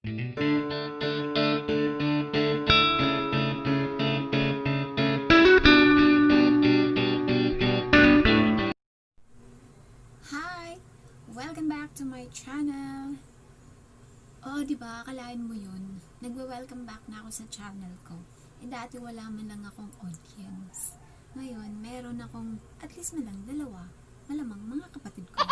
Hi! Welcome back to my channel! Oh, di ba? Akalain mo yun? Nagwe-welcome back na ako sa channel ko. Dati wala man lang akong audience. Ngayon, meron akong at least man lang dalawa. Malamang mga kapatid ko.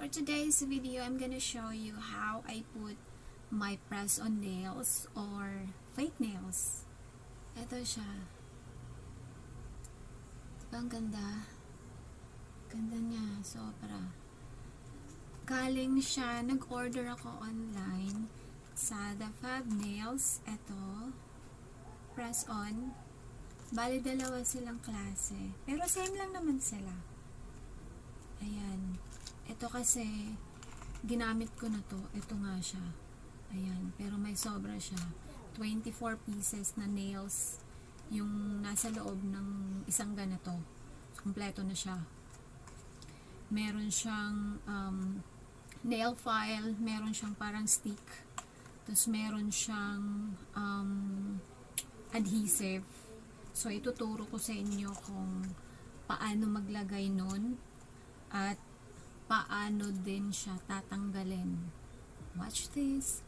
For today's video, I'm gonna show you how I put my press-on nails or fake nails. Ito siya. Diba ang ganda? Ganda niya, sobra. Galing siya, nag-order ako online sa The Fab Nails. Ito, press on. Bali, dalawa silang klase. Pero same lang naman sila. Ayan. Ito kasi, ginamit ko na to. Ito nga siya. Ayan. Pero may sobra siya. 24 pieces na nails yung nasa loob ng isang ganito. Kompleto na siya. Meron siyang nail file, meron siyang parang stick, tapos meron siyang adhesive. So ituturo ko sa inyo kung paano maglagay nun at paano din siya tatanggalin. Watch this.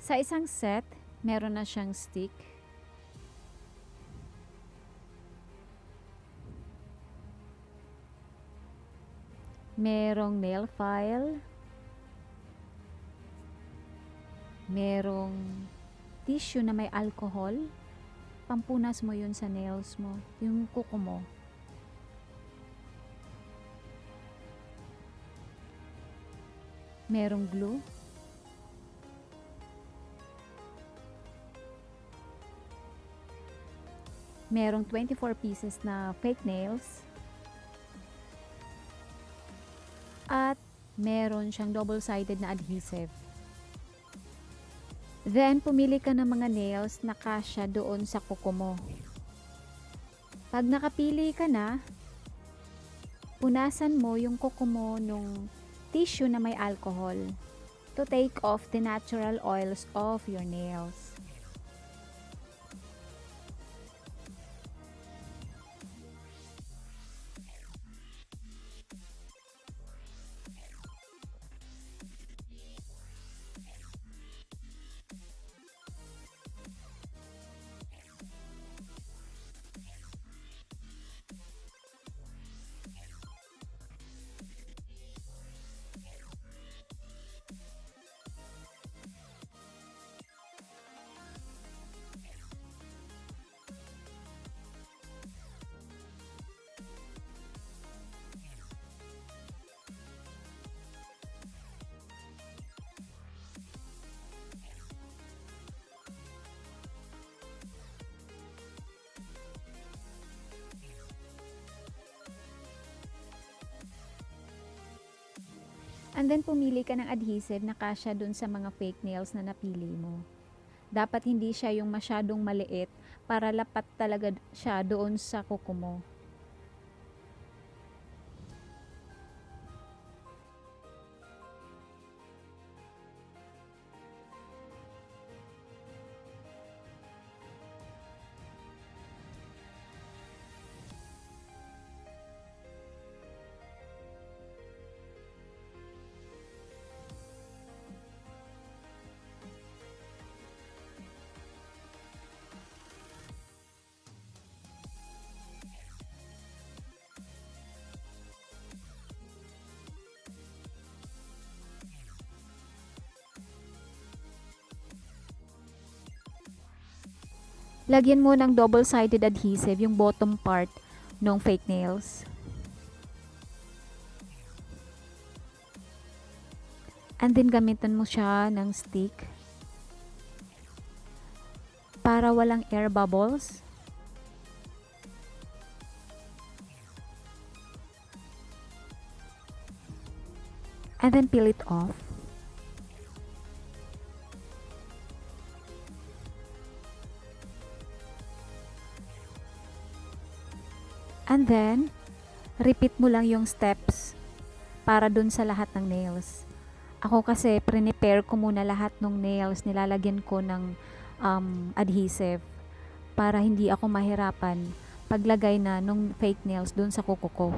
Sa isang set, meron na siyang stick. Merong nail file. Merong tissue na may alcohol. Pampunas mo yun sa nails mo, yung kuko mo. Merong glue. Merong 24 pieces na fake nails. At meron siyang double-sided na adhesive. Then, pumili ka ng mga nails na kasya doon sa kuko mo. Pag nakapili ka na, punasan mo yung kuko mo nung tissue na may alcohol to take off the natural oils of your nails. And then, pumili ka ng adhesive na kasya dun sa mga fake nails na napili mo. Dapat hindi siya yung masyadong maliit para lapat talaga siya doon sa kuko mo. Lagyan mo ng double-sided adhesive yung bottom part ng fake nails. And then gamitan mo siya ng stick para walang air bubbles. and then peel it off. And then, repeat mo lang yung steps para dun sa lahat ng nails. Ako kasi, prepare ko muna lahat ng nails, nilalagyan ko ng adhesive para hindi ako mahirapan paglagay na nung fake nails dun sa kuko ko.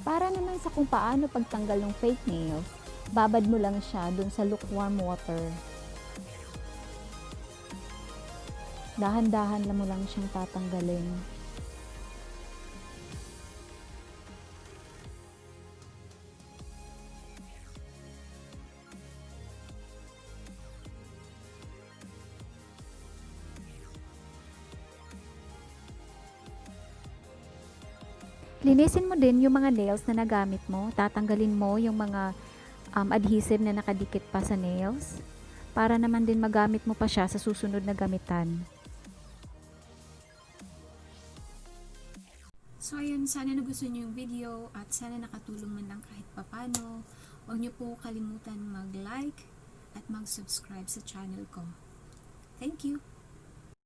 Para naman sa kung paano pagtanggal ng fake nails, babad mo lang siya dun sa lukewarm water. Dahan-dahan lang mo lang siyang tatanggalin. Linisin mo din yung mga nails na nagamit mo. Tatanggalin mo yung mga adhesive na nakadikit pa sa nails para naman din magamit mo pa siya sa susunod na gamitan. So ayun, sana nagustuhan niyo yung video at sana nakatulong man lang kahit papano. Huwag niyo po kalimutan mag-like at mag-subscribe sa channel ko. Thank you!